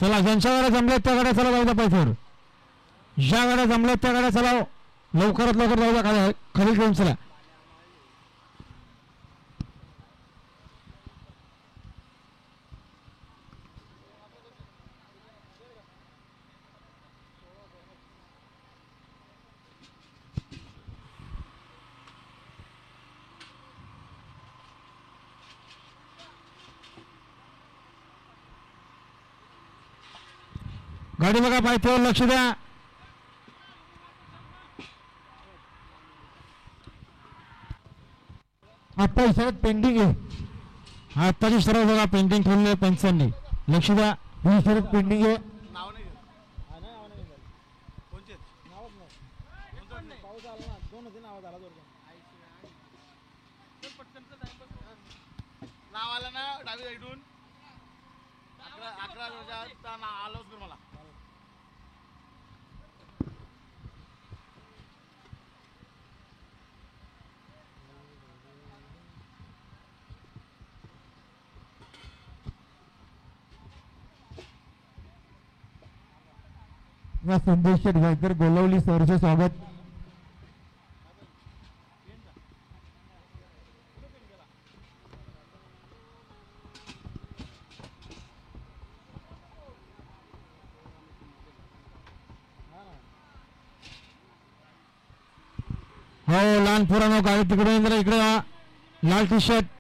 चला ज्यांच्या गाड्या जमल्यात त्या गाड्या चला जाऊ द्या पैशावर. ज्या गाड्या जमल्यात त्या गाड्या चला लवकरात लवकर जाऊ द्या खाली घेऊन चला. गाडी बघा पायथ्यावर लक्ष द्या. आता इशाऱ्यात पेंडिंग आहे. आत्ताची सर्व बघा पेंडिंग ठेवले पंचांनी लक्ष द्या. ही इशाऱ्यात पेंडिंग आहे. नाव आलं ना डावी साईडून 11 आलोच कर मला. संदेश शेटगावकर गोलवली सरचे स्वागत. हो लहान पुरानो गाडी तिकडे इकडे लाल टी शर्ट